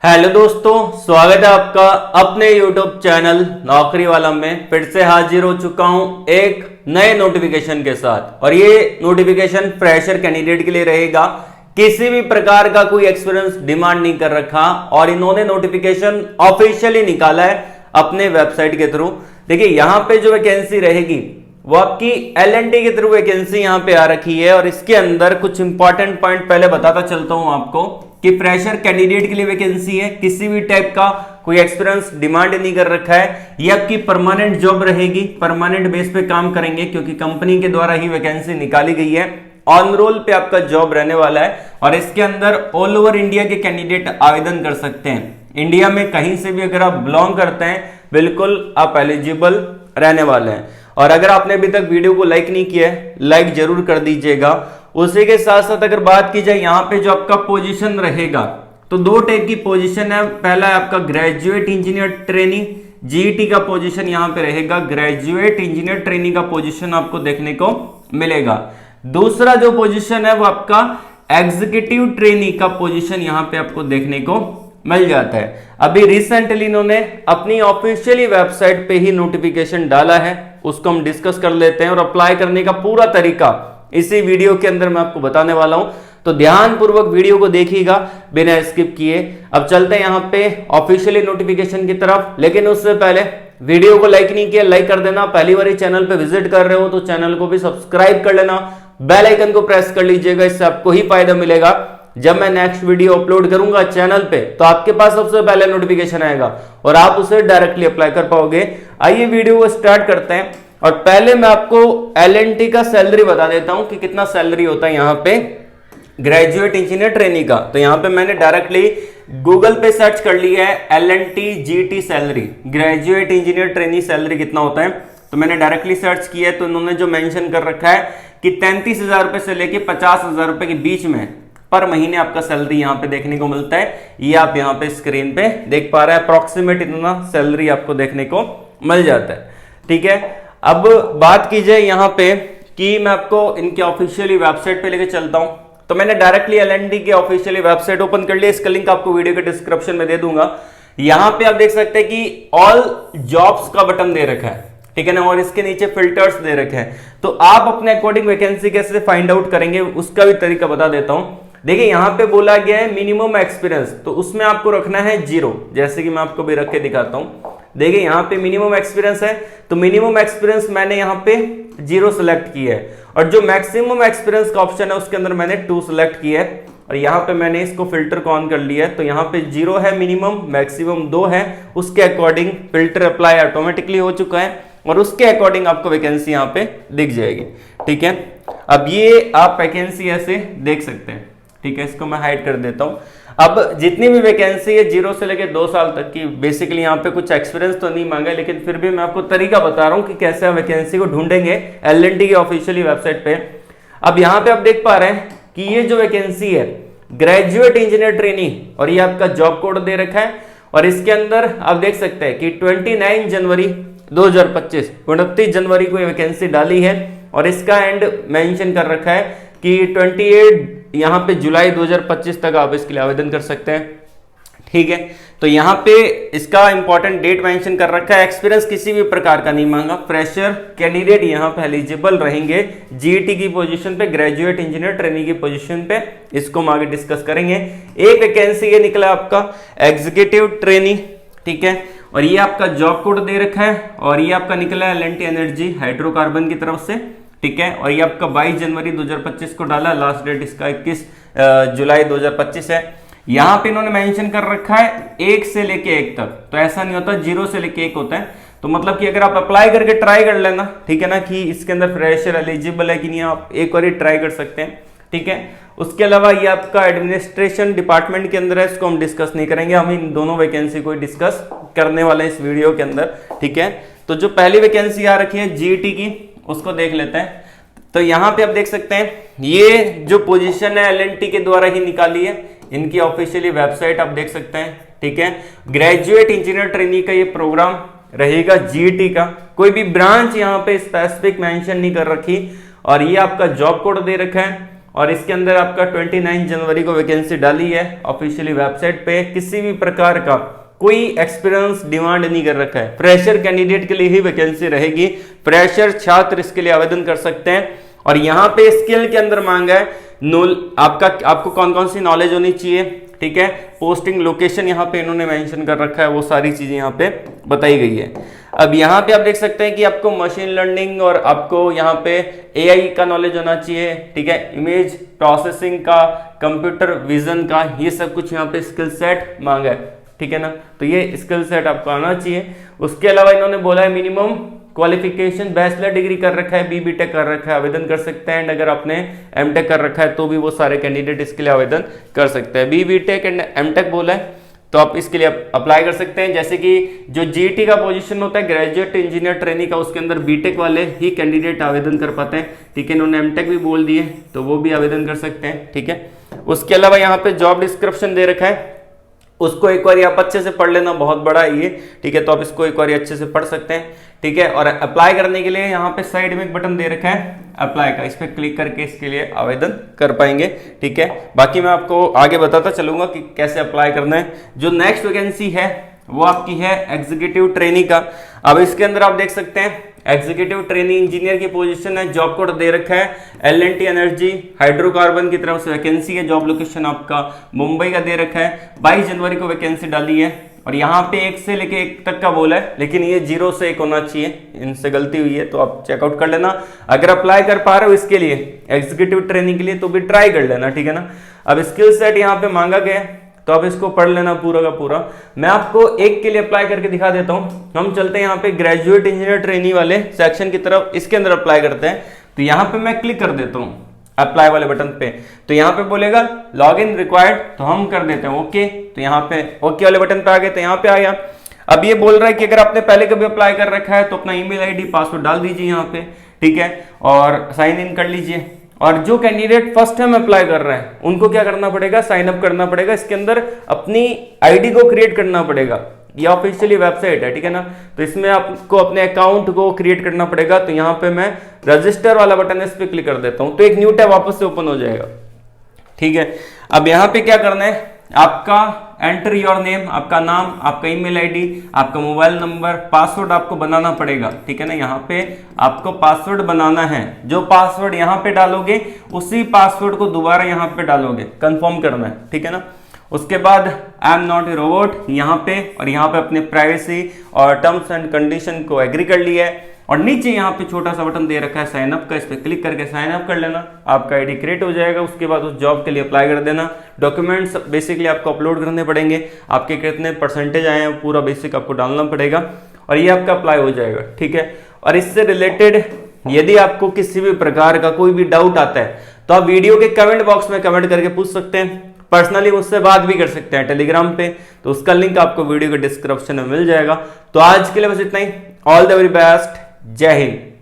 Hello दोस्तों, स्वागत है आपका अपने YouTube चैनल नौकरी वाला में। फिर से हाजिर हो चुका हूं एक नए नोटिफिकेशन के साथ। और ये नोटिफिकेशन फ्रेशर कैंडिडेट के लिए रहेगा। किसी भी प्रकार का कोई एक्सपीरियंस डिमांड नहीं कर रखा और इन्होंने नोटिफिकेशन ऑफिशियली निकाला है अपने वेबसाइट के थ्रू। देखिए यहां पे जो वैकेंसी रहेगी वो आपकी L&T के थ्रू वैकेंसी यहां पे आ रखी है। और इसके अंदर कुछ इंपॉर्टेंट पॉइंट पहले बताता चलता हूं आपको कि फ्रेशर कैंडिडेट के लिए वैकेंसी है। किसी भी टाइप का कोई एक्सपीरियंस डिमांड नहीं कर रखा है। ये आपकी परमानेंट जॉब रहेगी, परमानेंट बेस पे काम करेंगे क्योंकि कंपनी के द्वारा ही वैकेंसी निकाली गई है। ऑन रोल पे आपका जॉब रहने वाला है और इसके अंदर ऑल ओवर इंडिया के कैंडिडेट आवेदन कर सकते हैं। इंडिया में कहीं से भी अगर आप बिलोंग करते हैं बिल्कुल आप एलिजिबल रहने वाले हैं। और अगर आपने अभी तक वीडियो को लाइक नहीं किया है, लाइक जरूर कर दीजिएगा। उसी के साथ साथ अगर बात की जाए यहाँ पे जो आपका पोजीशन रहेगा तो दो टाइप की पोजीशन है। पहला है आपका ग्रेजुएट इंजीनियर ट्रेनी, जीईटी का पोजीशन यहाँ पे रहेगा। ग्रेजुएट इंजीनियर ट्रेनी का पोजीशन आपको देखने को मिलेगा। दूसरा जो पोजीशन है वो आपका एग्जीक्यूटिव ट्रेनी का पोजीशन यहाँ पे आपको देखने को मिल जाता है। अभी रिसेंटली इन्होंने अपनी ऑफिशियली वेबसाइट पे ही नोटिफिकेशन डाला है, उसको हम डिस्कस कर लेते हैं। और अप्लाई करने का पूरा तरीका इसी वीडियो के अंदर मैं आपको बताने वाला हूं, तो ध्यान पूर्वक वीडियो को देखिएगा बिना स्किप किए। अब चलते हैं यहाँ पे ऑफिशियली नोटिफिकेशन की तरफ। लेकिन उससे पहले वीडियो को लाइक नहीं किया, लाइक कर देना। पहली बार चैनल पे विजिट कर रहे हो तो चैनल को भी सब्सक्राइब कर लेना, बेल आइकन को प्रेस कर लीजिएगा। इससे आपको ही फायदा मिलेगा। जब मैं नेक्स्ट वीडियो अपलोड करूंगा चैनल पे तो आपके पास सबसे पहले नोटिफिकेशन आएगा और आप उसे डायरेक्टली अप्लाई कर पाओगे। आइए वीडियो को स्टार्ट करते हैं। और पहले मैं आपको L&T का सैलरी बता देता हूं कि कितना सैलरी होता है यहाँ पे ग्रेजुएट इंजीनियर ट्रेनी का। तो यहाँ पे मैंने डायरेक्टली गूगल पे सर्च कर लिया है L&T GT salary, graduate engineer trainee salary कितना होता है। तो मैंने डायरेक्टली सर्च किया है तो इन्होंने जो मेंशन कर रखा है कि 33,000 रुपए से लेके 50,000 रुपए के बीच में पर महीने आपका सैलरी यहाँ पे देखने को मिलता है। ये आप यहाँ पे स्क्रीन पे देख पा रहे हैं। अप्रोक्सीमेट इतना सैलरी आपको देखने को मिल जाता है। ठीक है, अब बात की जाए यहाँ पे कि मैं आपको इनके ऑफिशियली वेबसाइट पे लेके चलता हूँ। तो मैंने डायरेक्टली L&T के ऑफिशियली वेबसाइट ओपन कर लिया। इसका लिंक आपको वीडियो के डिस्क्रिप्शन में दे दूंगा। यहाँ पे आप देख सकते हैं कि ऑल जॉब्स का बटन दे रखा है, ठीक है ना, और इसके नीचे फिल्टर्स दे रखे हैं। तो आप अपने अकॉर्डिंग वैकेंसी कैसे फाइंड आउट करेंगे उसका भी तरीका बता देता हूँ। देखिए यहाँ पे बोला गया है मिनिमम एक्सपीरियंस, तो उसमें आपको रखना है 0, जैसे कि मैं आपको भी रख के दिखाता हूँ। देखिए यहाँ पे मिनिमम एक्सपीरियंस है तो मिनिमम एक्सपीरियंस मैंने यहाँ पे 0 सेलेक्ट किया है। और जो मैक्सिमम एक्सपीरियंस का ऑप्शन है उसके अंदर मैंने 2 सेलेक्ट किया है। और यहाँ पे मैंने इसको फिल्टर को ऑन कर लिया है। तो यहाँ पे 0 है मिनिमम, मैक्सिमम 2 है। उसके अकॉर्डिंग फिल्टर अप्लाई ऑटोमेटिकली हो चुका है और उसके अकॉर्डिंग आपको वैकेंसी यहाँ पे दिख जाएगी। ठीक है, अब ये आप वैकेंसी ऐसे देख सकते हैं। ठीक है, इसको मैं हाइड कर देता हूं। अब जितनी भी वैकेंसी है 0 से लेकर 2 साल तक की, बेसिकली यहाँ पे कुछ एक्सपीरियंस तो नहीं मांगा, लेकिन फिर भी मैं आपको तरीका बता रहा हूँ कि कैसे आप वैकेंसी को ढूंढेंगे L&T की ऑफिशियली वेबसाइट पे। अब यहाँ पे आप देख पा रहे हैं कि ये जो वैकेंसी है ग्रेजुएट इंजीनियर ट्रेनी और ये आपका जॉब कोड दे रखा है। और इसके अंदर आप देख सकते हैं कि 29 जनवरी 2025, 29 जनवरी को ये वैकेंसी डाली है। और इसका एंड मेंशन कर रखा है कि 28 यहाँ पे जुलाई 2025 तक आप इसके लिए आवेदन कर सकते हैं। ठीक है, तो यहाँ पे इसका इंपॉर्टेंट डेट मेंशन कर रखा है। एक्सपीरियंस किसी भी प्रकार का नहीं मांगा। फ्रेशर कैंडिडेट यहाँ पे एलिजिबल रहेंगे जीईटी की पोजीशन पे, ग्रेजुएट इंजीनियर ट्रेनी की पोजीशन पे। इसको हम आगे डिस्कस करेंगे। एक वैकेंसी ये निकला आपका एग्जीक्यूटिव ट्रेनी, ठीक है, और ये आपका जॉब कोड दे रखा है। और ये आपका निकला है L&T एनर्जी हाइड्रोकार्बन की तरफ से। ठीक है, और ये आपका 22 जनवरी 2025 को डाला। लास्ट डेट इसका 21 जुलाई 2025 है। यहाँ पे इन्होंने मेंशन कर रखा है 1 से लेके 1 तक। तो ऐसा नहीं होता, 0 से लेके 1 होता है। तो मतलब कि अगर आप अप्लाई करके ट्राई कर लेना, ठीक है ना, कि इसके अंदर फ्रेशर एलिजिबल है कि नहीं, आप एक बार ही ट्राई कर सकते हैं। ठीक है, उसके अलावा ये आपका एडमिनिस्ट्रेशन डिपार्टमेंट के अंदर है, इसको हम डिस्कस नहीं करेंगे। हम इन दोनों वैकेंसी को डिस्कस करने वाले हैं इस वीडियो के अंदर। ठीक है, तो जो पहली वैकेंसी आ रखी है जीईटी की उसको देख लेते हैं। तो यहाँ पे आप देख सकते हैं ये जो पोजीशन है L&T के द्वारा ही निकाली है। इनकी ऑफिशियली वेबसाइट आप देख सकते हैं। ठीक है, ग्रेजुएट इंजीनियर ट्रेनी का ये प्रोग्राम रहेगा जीईटी का। कोई भी ब्रांच यहाँ पे स्पेसिफिक मेंशन नहीं कर रखी। और ये आपका जॉब कोड दे रखा है और इसके अंदर आपका 29 जनवरी को वैकेंसी डाली है ऑफिशियली वेबसाइट पे। किसी भी प्रकार का कोई एक्सपीरियंस डिमांड नहीं कर रखा है, फ्रेशर कैंडिडेट के लिए ही वैकेंसी रहेगी। फ्रेशर छात्र इसके लिए आवेदन कर सकते हैं। और यहाँ पे स्किल के अंदर मांगा है आपको कौन कौन सी नॉलेज होनी चाहिए, ठीक है। पोस्टिंग लोकेशन यहाँ पे इन्होंने मेंशन कर रखा है, वो सारी चीजें यहाँ पे बताई गई है। अब यहाँ पे आप देख सकते हैं कि आपको मशीन लर्निंग और आपको यहाँ पे एआई का नॉलेज होना चाहिए, ठीक है। इमेज प्रोसेसिंग का, कंप्यूटर विजन का, ये सब कुछ यहाँ पे स्किल सेट मांगा है, ठीक है ना। तो ये स्किल सेट आपको आना चाहिए। उसके अलावा इन्होंने बोला है मिनिमम क्वालिफिकेशन बैचलर डिग्री कर रखा है, बीटेक कर रखा है, आवेदन कर सकते हैं। एंड अगर आपने एमटेक कर रखा है तो भी वो सारे कैंडिडेट इसके लिए आवेदन कर सकते हैं। बीटेक एंड एमटेक बोला है तो आप इसके लिए अप्लाई कर सकते हैं। जैसे कि जो जीटी का पोजीशन होता है ग्रेजुएट इंजीनियर ट्रेनी का, उसके अंदर बीटेक वाले ही कैंडिडेट आवेदन कर पाते हैं, ठीक है। इन्होंने एमटेक भी बोल दिए तो वो भी आवेदन कर सकते हैं, ठीक है। उसके अलावा यहाँ पे जॉब डिस्क्रिप्शन दे रखा है, उसको एक बार आप अच्छे से पढ़ लेना, बहुत बड़ा है ये, ठीक है। तो आप इसको एक बार अच्छे से पढ़ सकते हैं, ठीक है। और अप्लाई करने के लिए यहाँ पे साइड में एक बटन दे रखा है अप्लाई का, इस पर क्लिक करके इसके लिए आवेदन कर पाएंगे, ठीक है। बाकी मैं आपको आगे बताता चलूंगा कि कैसे अप्लाई करना है। जो नेक्स्ट वैकेंसी है वो आपकी है एग्जीक्यूटिव ट्रेनी का। अब इसके अंदर आप देख सकते हैं एग्जीक्यूटिव ट्रेनी इंजीनियर की पोजीशन है, जॉब कोड दे रखा है L&T एनर्जी हाइड्रोकार्बन की तरफ से वैकेंसी है। जॉब लोकेशन आपका मुंबई का दे रखा है। 22 जनवरी को वैकेंसी डाली है और यहाँ पे 1 से लेके 1 तक का बोला है, लेकिन ये 0 से 1 होना चाहिए, इनसे गलती हुई है तो आप चेकआउट कर लेना। अगर अप्लाई कर पा रहे हो इसके लिए एग्जीक्यूटिव ट्रेनिंग के लिए तो भी ट्राई कर लेना, ठीक है ना। अब स्किल सेट यहाँ पे मांगा गया है तो आप इसको पढ़ लेना पूरा का पूरा। मैं आपको एक के लिए अप्लाई करके दिखा देता हूँ। हम चलते हैं यहाँ पे ग्रेजुएट इंजीनियर ट्रेनी वाले सेक्शन की तरफ, इसके अंदर अप्लाई करते हैं। तो यहाँ पे मैं क्लिक कर देता हूँ अप्लाई वाले बटन पे, तो यहाँ पे बोलेगा लॉग इन रिक्वायर्ड, तो हम कर देते हैं ओके। तो यहाँ पे ओके वाले बटन पे आ गए, तो यहाँ पे आ गया। अब ये बोल रहा है कि अगर आपने पहले कभी अप्लाई कर रखा है तो अपना ईमेल आईडी पासवर्ड डाल दीजिए यहाँ पे, ठीक है, और साइन इन कर लीजिए। और जो कैंडिडेट फर्स्ट टाइम अप्लाई कर रहे हैं उनको क्या करना पड़ेगा, साइन अप करना पड़ेगा। इसके अंदर अपनी आईडी को क्रिएट करना पड़ेगा, ये ऑफिशियली वेबसाइट है, ठीक है ना। तो इसमें आपको अपने अकाउंट को क्रिएट करना पड़ेगा। तो यहाँ पे मैं रजिस्टर वाला बटन है, इस पे क्लिक कर देता हूँ तो एक न्यू टैब वापस से ओपन हो जाएगा, ठीक है। अब यहाँ पे क्या करना है, आपका एंटर योर नेम, आपका नाम, आपका ईमेल आईडी, आपका मोबाइल नंबर, पासवर्ड आपको बनाना पड़ेगा, ठीक है ना। यहाँ पे आपको पासवर्ड बनाना है, जो पासवर्ड यहाँ पे डालोगे उसी पासवर्ड को दोबारा यहाँ पे डालोगे, कंफर्म करना है, ठीक है ना। उसके बाद I am not a robot यहाँ पे, और यहाँ पे अपने प्राइवेसी और टर्म्स एंड कंडीशन को एग्री कर लिया है। और नीचे यहाँ पे छोटा सा बटन दे रखा है साइन अप का, इस पर क्लिक करके साइन अप कर लेना, आपका आईडी क्रिएट हो जाएगा। उसके बाद उस जॉब के लिए अप्लाई कर देना। डॉक्यूमेंट्स बेसिकली आपको अपलोड करने पड़ेंगे, आपके कितने परसेंटेज आए हैं पूरा बेसिक आपको डालना पड़ेगा और ये आपका अप्लाई हो जाएगा, ठीक है। और इससे रिलेटेड यदि आपको किसी भी प्रकार का कोई भी डाउट आता है तो आप वीडियो के कमेंट बॉक्स में कमेंट करके पूछ सकते हैं, पर्सनली मुझसे बात भी कर सकते हैं टेलीग्राम पे, तो उसका लिंक आपको वीडियो के डिस्क्रिप्शन में मिल जाएगा। तो आज के लिए बस इतना ही। ऑल द वेरी बेस्ट, जय हिंद।